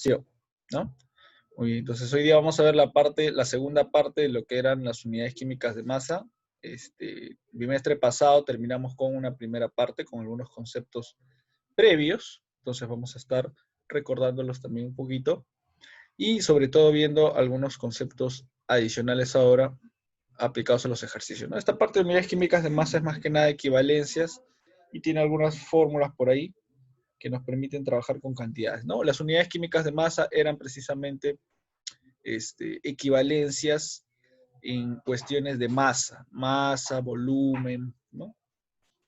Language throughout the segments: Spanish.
expansión, ¿no? Muy bien, entonces hoy día vamos a ver la segunda parte de lo que eran las unidades químicas de masa. Bimestre pasado terminamos con una primera parte, con algunos conceptos previos, entonces vamos a estar recordándolos también un poquito, y sobre todo viendo algunos conceptos adicionales ahora aplicados a los ejercicios, ¿no? Esta parte de unidades químicas de masa es más que nada equivalencias y tiene algunas fórmulas por ahí que nos permiten trabajar con cantidades, ¿no? Las unidades químicas de masa eran precisamente equivalencias en cuestiones de masa, volumen, ¿no?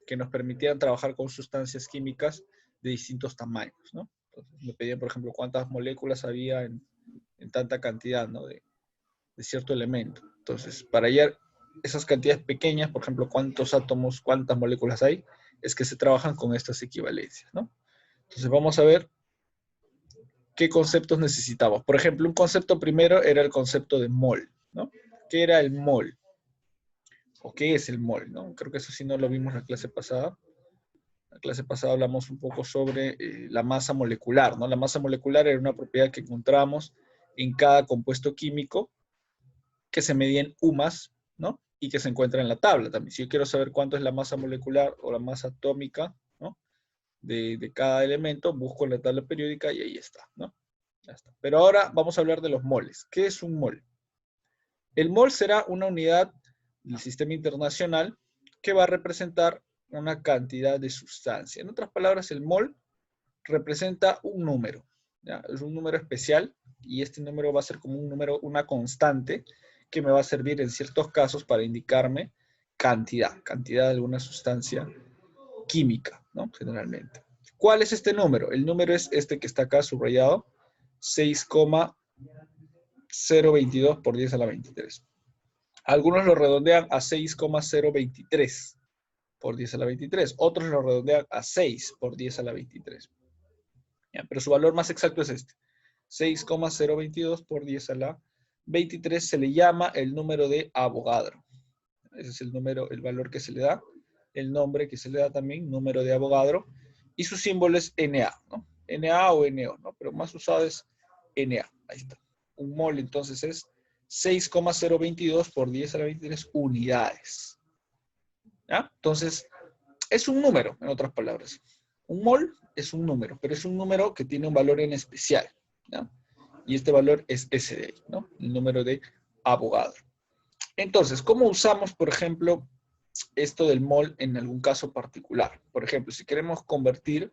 Que nos permitieran trabajar con sustancias químicas de distintos tamaños, ¿no? Entonces, me pedían, por ejemplo, cuántas moléculas había en tanta cantidad, ¿no? De cierto elemento. Entonces, para hallar esas cantidades pequeñas, por ejemplo, cuántos átomos, cuántas moléculas hay, es que se trabajan con estas equivalencias, ¿no? Entonces, vamos a ver qué conceptos necesitamos. Por ejemplo, un concepto primero era el concepto de mol, ¿no? ¿Qué era el mol? ¿O qué es el mol, no? Creo que eso sí no lo vimos en la clase pasada. En la clase pasada hablamos un poco sobre la masa molecular, ¿no? La masa molecular era una propiedad que encontramos en cada compuesto químico que se medía en UMAS, ¿no? Y que se encuentra en la tabla también. Si yo quiero saber cuánto es la masa molecular o la masa atómica, ¿no? De cada elemento, busco en la tabla periódica y ahí está, ¿no? Ya está. Pero ahora vamos a hablar de los moles. ¿Qué es un mol? El mol será una unidad del sistema internacional que va a representar una cantidad de sustancia. En otras palabras, el mol representa un número, ¿ya? Es un número especial y este número va a ser como un número, una constante que me va a servir en ciertos casos para indicarme cantidad de alguna sustancia química, ¿no? Generalmente. ¿Cuál es este número? El número es este que está acá subrayado, 6,022 por 10 a la 23. Algunos lo redondean a 6,023 por 10 a la 23. Otros lo redondean a 6 por 10 a la 23. ¿Ya? Pero su valor más exacto es este. 6,022 por 10 a la 23 se le llama el número de Avogadro. Ese es el número, el valor que se le da, el nombre que se le da también, número de Avogadro, y su símbolo es Na, ¿no? Na o NO, ¿no? Pero más usado es Na, ahí está. Un mol entonces es 6,022 por 10 a la 23 unidades. ¿Ya? Entonces, es un número, en otras palabras. Un mol es un número, pero es un número que tiene un valor en especial, ¿no? Y este valor es ese de ahí, ¿no? El número de Avogadro. Entonces, ¿cómo usamos, por ejemplo, esto del mol en algún caso particular? Por ejemplo, si queremos convertir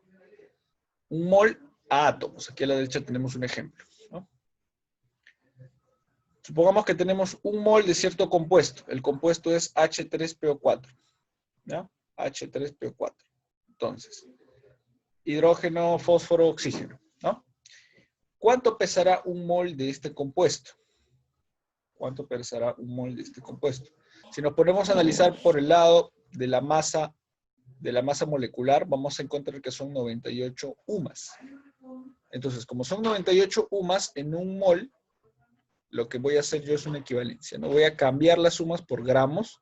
un mol a átomos. Aquí a la derecha tenemos un ejemplo, ¿no? Supongamos que tenemos un mol de cierto compuesto. El compuesto es H3PO4, ¿ya? H3PO4. Entonces, hidrógeno, fósforo, oxígeno, ¿no? ¿Cuánto pesará un mol de este compuesto? ¿Cuánto pesará un mol de este compuesto? Si nos ponemos a analizar por el lado de la masa molecular, vamos a encontrar que son 98 UMAS. Entonces, como son 98 UMAS en un mol, lo que voy a hacer yo es una equivalencia, ¿no? Voy a cambiar las sumas por gramos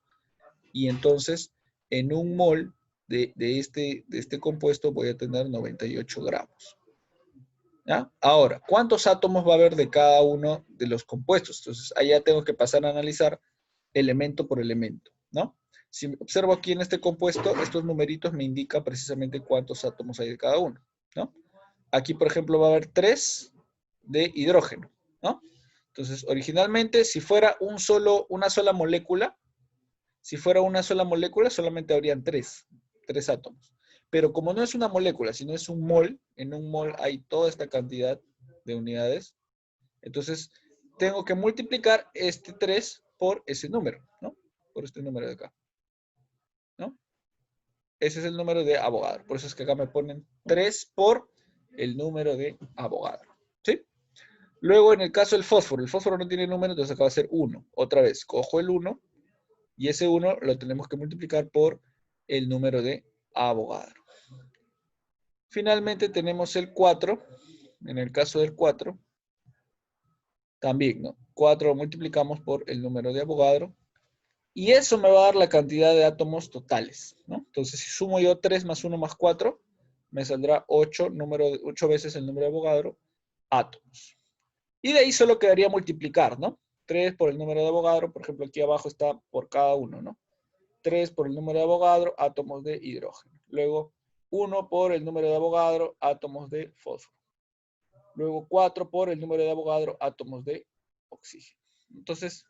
y entonces en un mol de este compuesto voy a tener 98 gramos. ¿Ya? Ahora, ¿cuántos átomos va a haber de cada uno de los compuestos? Entonces, allá tengo que pasar a analizar elemento por elemento, ¿no? Si observo aquí en este compuesto, estos numeritos me indican precisamente cuántos átomos hay de cada uno, ¿no? Aquí, por ejemplo, va a haber 3 de hidrógeno, ¿no? Entonces, originalmente, si fuera una sola molécula, solamente habrían 3 átomos. Pero como no es una molécula, sino es un mol, en un mol hay toda esta cantidad de unidades, entonces tengo que multiplicar este 3 por ese número, ¿no? Por este número de acá, ¿no? Ese es el número de Avogadro. Por eso es que acá me ponen 3 por el número de Avogadro, ¿sí? Luego, en el caso del fósforo, el fósforo no tiene número, entonces acá va a ser 1. Otra vez, cojo el 1 y ese 1 lo tenemos que multiplicar por el número de Avogadro. Finalmente tenemos el 4. En el caso del 4, también, ¿no? 4 lo multiplicamos por el número de Avogadro. Y eso me va a dar la cantidad de átomos totales, ¿no? Entonces, si sumo yo 3 más 1 más 4, me saldrá 8 veces el número de Avogadro átomos. Y de ahí solo quedaría multiplicar, ¿no? 3 por el número de Avogadro, por ejemplo, aquí abajo está por cada uno, ¿no? 3 por el número de Avogadro, átomos de hidrógeno. Luego, 1 por el número de Avogadro, átomos de fósforo. Luego, 4 por el número de Avogadro, átomos de oxígeno. Entonces,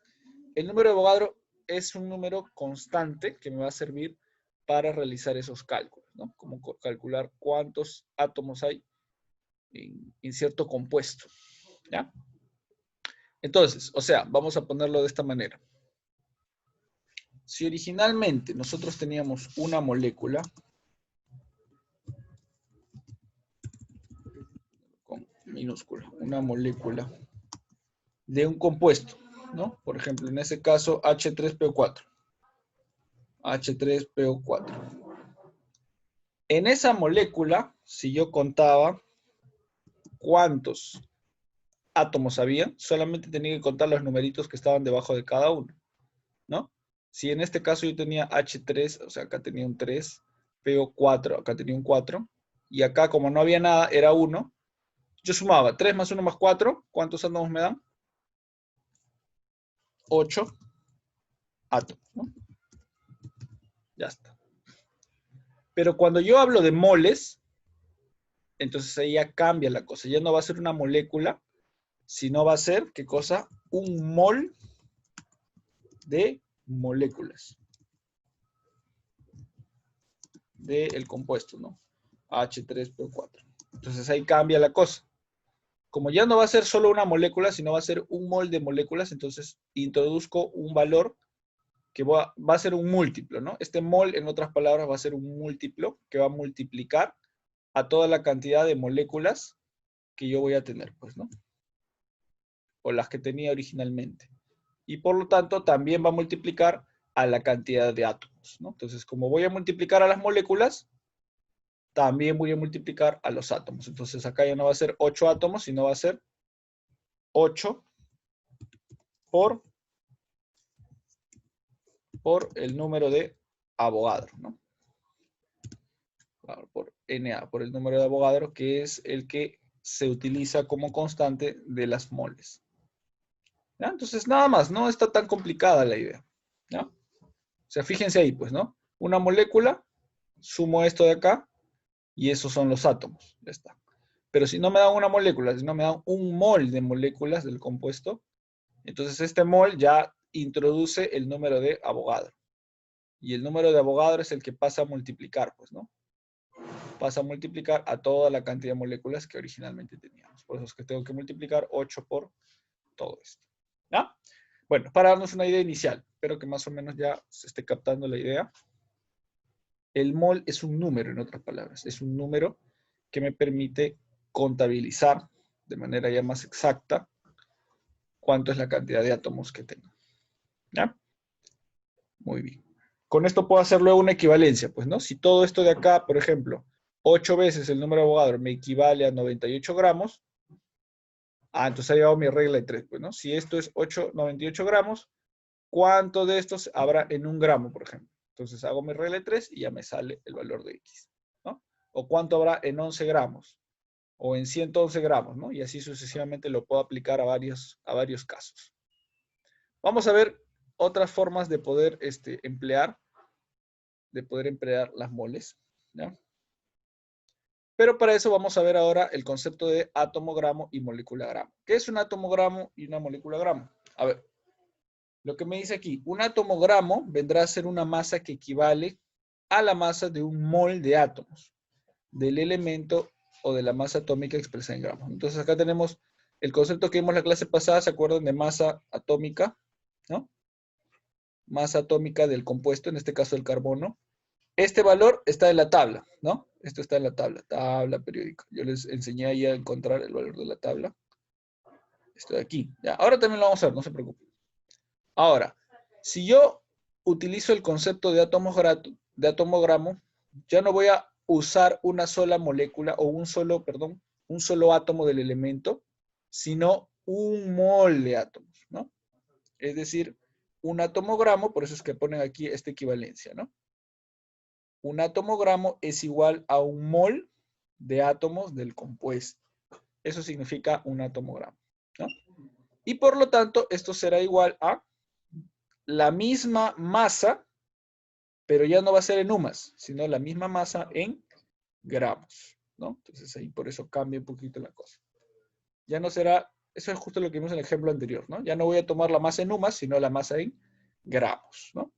el número de Avogadro es un número constante que me va a servir para realizar esos cálculos, ¿no? Como calcular cuántos átomos hay en cierto compuesto, ¿ya? Entonces, o sea, vamos a ponerlo de esta manera. Si originalmente nosotros teníamos una molécula con minúscula, una molécula de un compuesto, ¿no? Por ejemplo, en ese caso, H3PO4. H3PO4. En esa molécula, si yo contaba cuántos átomos había, solamente tenía que contar los numeritos que estaban debajo de cada uno, ¿no? Si en este caso yo tenía H3, o sea, acá tenía un 3, PO4, acá tenía un 4, y acá como no había nada, era 1, yo sumaba 3 más 1 más 4, ¿cuántos átomos me dan? 8 átomos, ¿no? Ya está. Pero cuando yo hablo de moles, entonces ahí ya cambia la cosa. Ya no va a ser una molécula, sino va a ser, ¿qué cosa? Un mol de moléculas del compuesto, ¿no? H3PO4. Entonces ahí cambia la cosa. Como ya no va a ser solo una molécula, sino va a ser un mol de moléculas, entonces introduzco un valor que va a ser un múltiplo, ¿no? Este mol, en otras palabras, va a ser un múltiplo que va a multiplicar a toda la cantidad de moléculas que yo voy a tener, pues, ¿no? O las que tenía originalmente. Y por lo tanto, también va a multiplicar a la cantidad de átomos, ¿no? Entonces, como voy a multiplicar a las moléculas, también voy a multiplicar a los átomos. Entonces, acá ya no va a ser 8 átomos, sino va a ser 8 por el número de Avogadro, ¿no? Claro, por Na, por el número de Avogadro, que es el que se utiliza como constante de las moles. ¿Ya? Entonces, nada más, no está tan complicada la idea. ¿Ya? O sea, fíjense ahí, pues, ¿no? Una molécula, sumo esto de acá, y esos son los átomos. Ya está. Pero si no me dan una molécula, si no me dan un mol de moléculas del compuesto, entonces este mol ya introduce el número de Avogadro. Y el número de Avogadro es el que pasa a multiplicar, pues, ¿no? Pasa a multiplicar a toda la cantidad de moléculas que originalmente teníamos. Por eso es que tengo que multiplicar 8 por todo esto. ¿Ya? Bueno, para darnos una idea inicial, espero que más o menos ya se esté captando la idea. El mol es un número, en otras palabras. Es un número que me permite contabilizar de manera ya más exacta cuánto es la cantidad de átomos que tengo. ¿Ya? Muy bien. Con esto puedo hacer luego una equivalencia, pues, ¿no? Si todo esto de acá, por ejemplo, 8 veces el número de Avogadro me equivale a 98 gramos, entonces ha llegado mi regla de 3, pues, ¿no? Si esto es 98 gramos, ¿cuánto de estos habrá en un gramo, por ejemplo? Entonces hago mi regla de 3 y ya me sale el valor de X, ¿no? O cuánto habrá en 11 gramos, o en 111 gramos, ¿no? Y así sucesivamente lo puedo aplicar a varios casos. Vamos a ver otras formas de poder emplear las moles, ¿ya? Pero para eso vamos a ver ahora el concepto de átomo-gramo y molécula-gramo. ¿Qué es un átomo-gramo y una molécula-gramo? A ver, lo que me dice aquí, un átomo-gramo vendrá a ser una masa que equivale a la masa de un mol de átomos, del elemento o de la masa atómica expresada en gramos. Entonces acá tenemos el concepto que vimos la clase pasada, ¿se acuerdan de masa atómica? ¿No? Masa atómica del compuesto, en este caso el carbono. Este valor está en la tabla, ¿no? Esto está en la tabla periódica. Yo les enseñé ahí a encontrar el valor de la tabla. Esto de aquí. Ya, ahora también lo vamos a ver, no se preocupen. Ahora, si yo utilizo el concepto de átomo-gramo, ya no voy a usar una sola molécula o un solo átomo del elemento, sino un mol de átomos, ¿no? Es decir, un átomo-gramo, por eso es que ponen aquí esta equivalencia, ¿no? Un átomo-gramo es igual a un mol de átomos del compuesto. Eso significa un átomo gramo, ¿no? Y por lo tanto, esto será igual a la misma masa, pero ya no va a ser en UMAS, sino la misma masa en gramos, ¿no? Entonces ahí por eso cambia un poquito la cosa. Ya no será, eso es justo lo que vimos en el ejemplo anterior, ¿no? Ya no voy a tomar la masa en UMAS, sino la masa en gramos, ¿no?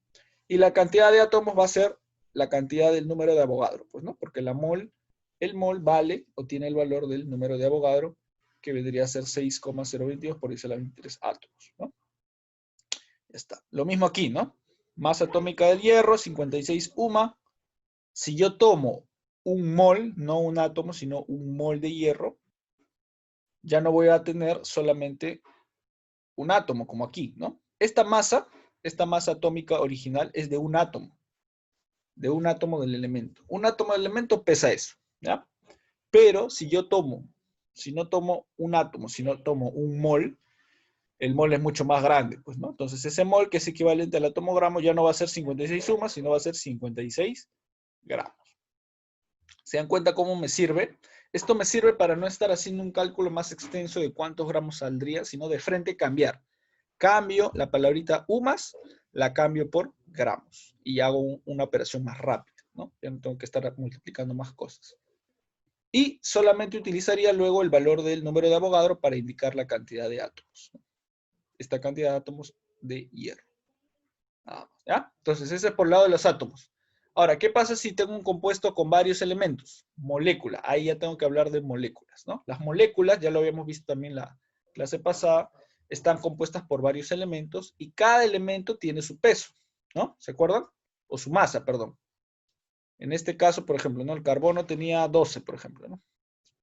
Y la cantidad de átomos va a ser la cantidad del número de Avogadro, pues, ¿no? Porque el mol vale o tiene el valor del número de Avogadro, que vendría a ser 6,022 por 10 a la 23 átomos, ¿no? Ya está. Lo mismo aquí, ¿no? Masa atómica del hierro, 56 UMA. Si yo tomo un mol, no un átomo, sino un mol de hierro, ya no voy a tener solamente un átomo, como aquí, ¿no? Esta masa atómica original es de un átomo del elemento. Un átomo del elemento pesa eso, ¿ya? Pero si no tomo un átomo, sino tomo un mol, el mol es mucho más grande, pues, ¿no? Entonces ese mol, que es equivalente al átomo gramo, ya no va a ser 56 sumas, sino va a ser 56 gramos. ¿Se dan cuenta cómo me sirve? Esto me sirve para no estar haciendo un cálculo más extenso de cuántos gramos saldría, sino de frente cambiar. Cambio la palabrita UMAS, la cambio por gramos y hago una operación más rápida, ¿no? Ya no tengo que estar multiplicando más cosas. Y solamente utilizaría luego el valor del número de Avogadro para indicar la cantidad de átomos, ¿no? Esta cantidad de átomos de hierro. ¿Ya? Entonces, ese es por el lado de los átomos. Ahora, ¿qué pasa si tengo un compuesto con varios elementos? Molécula. Ahí ya tengo que hablar de moléculas, ¿no? Las moléculas, ya lo habíamos visto también en la clase pasada, están compuestas por varios elementos y cada elemento tiene su peso, ¿no? ¿Se acuerdan? O su masa, perdón. En este caso, por ejemplo, ¿no? El carbono tenía 12, por ejemplo, ¿no?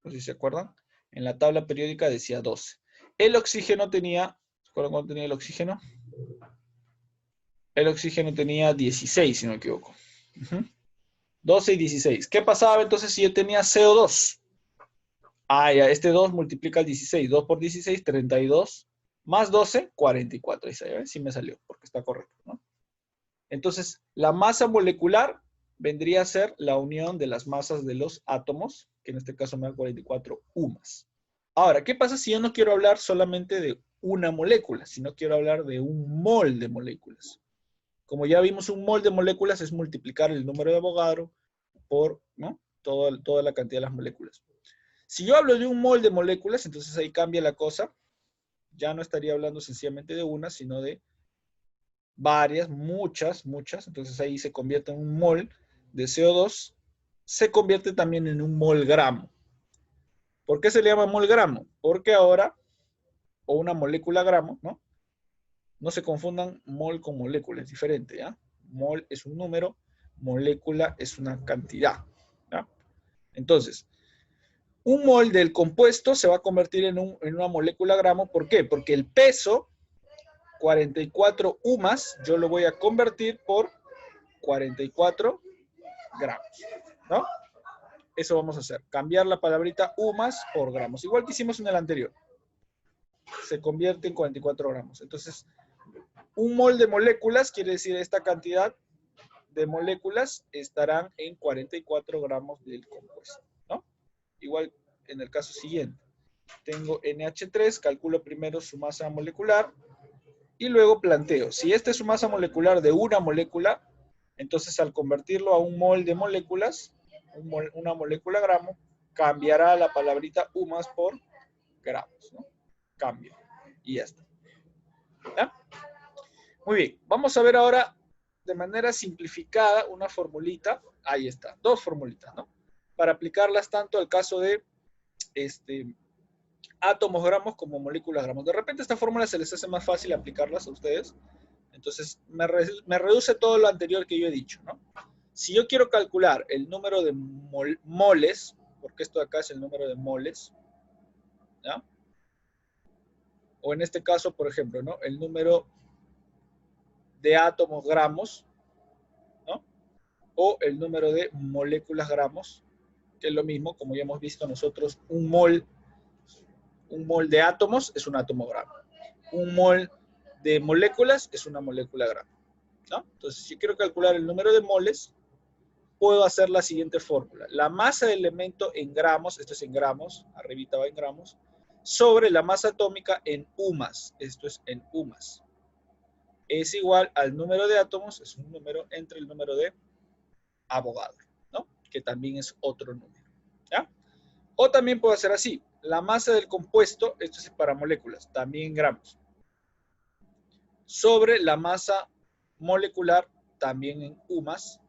No sé si se acuerdan. En la tabla periódica decía 12. El oxígeno tenía, ¿se acuerdan cuánto tenía el oxígeno? El oxígeno tenía 16, si no me equivoco. 12 y 16. ¿Qué pasaba entonces si yo tenía CO2? Ah, ya, este 2 multiplica el 16. 2 por 16, 32. Más 12, 44. Ahí ¿ven? Sí me salió, porque está correcto, ¿no? Entonces, la masa molecular vendría a ser la unión de las masas de los átomos, que en este caso me da 44 UMAS. Ahora, ¿qué pasa si yo no quiero hablar solamente de una molécula, sino quiero hablar de un mol de moléculas? Como ya vimos, un mol de moléculas es multiplicar el número de Avogadro por, ¿no? Toda la cantidad de las moléculas. Si yo hablo de un mol de moléculas, entonces ahí cambia la cosa. Ya no estaría hablando sencillamente de una, sino de varias, muchas. Entonces ahí se convierte en un mol de CO2. Se convierte también en un mol gramo. ¿Por qué se le llama mol gramo? Porque ahora, o una molécula gramo, ¿no? No se confundan mol con molécula, es diferente, ¿ya? Mol es un número, molécula es una cantidad, ¿ya? Entonces, un mol del compuesto se va a convertir en una molécula gramo. ¿Por qué? Porque el peso, 44 UMAS, yo lo voy a convertir por 44 gramos, ¿no? Eso vamos a hacer, cambiar la palabrita UMAS por gramos, igual que hicimos en el anterior. Se convierte en 44 gramos. Entonces, un mol de moléculas quiere decir esta cantidad de moléculas estarán en 44 gramos del compuesto, ¿no? Igual en el caso siguiente. Tengo NH3, calculo primero su masa molecular y luego planteo. Si esta es su masa molecular de una molécula, entonces al convertirlo a un mol de moléculas, una molécula gramo, cambiará la palabrita UMAS por gramos, ¿no? Cambio. Y ya está. ¿Ya? Muy bien. Vamos a ver ahora de manera simplificada una formulita. Ahí está. Dos formulitas, ¿no? Para aplicarlas tanto al caso de átomos gramos como moléculas gramos. De repente esta fórmula se les hace más fácil aplicarlas a ustedes. Entonces me reduce todo lo anterior que yo he dicho, ¿no? Si yo quiero calcular el número de moles, porque esto de acá es el número de moles, ¿ya? O en este caso, por ejemplo, ¿no? El número de átomos gramos, ¿no? O el número de moléculas gramos, que es lo mismo, como ya hemos visto nosotros, un mol de átomos es un átomo gramo. Un mol de moléculas es una molécula gramo, ¿no? Entonces, si quiero calcular el número de moles, puedo hacer la siguiente fórmula. La masa del elemento en gramos, esto es en gramos, arribita va en gramos, sobre la masa atómica en UMAS, esto es en UMAS. Es igual al número de átomos, es un número entre el número de Avogadro, ¿no? Que también es otro número, ¿ya? O también puedo hacer así, la masa del compuesto, esto es para moléculas, también en gramos, sobre la masa molecular, también en UMAS,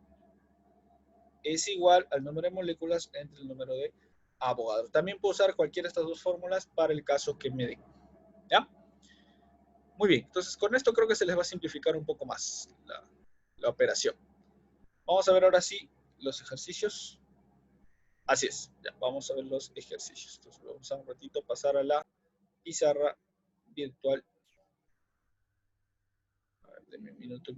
es igual al número de moléculas entre el número de Avogadro. También puedo usar cualquiera de estas dos fórmulas para el caso que me den, ¿ya? Muy bien, entonces con esto creo que se les va a simplificar un poco más la operación. Vamos a ver ahora sí los ejercicios. Así es, ya, vamos a ver los ejercicios. Entonces vamos a un ratito pasar a la pizarra virtual. A ver, denme un minuto.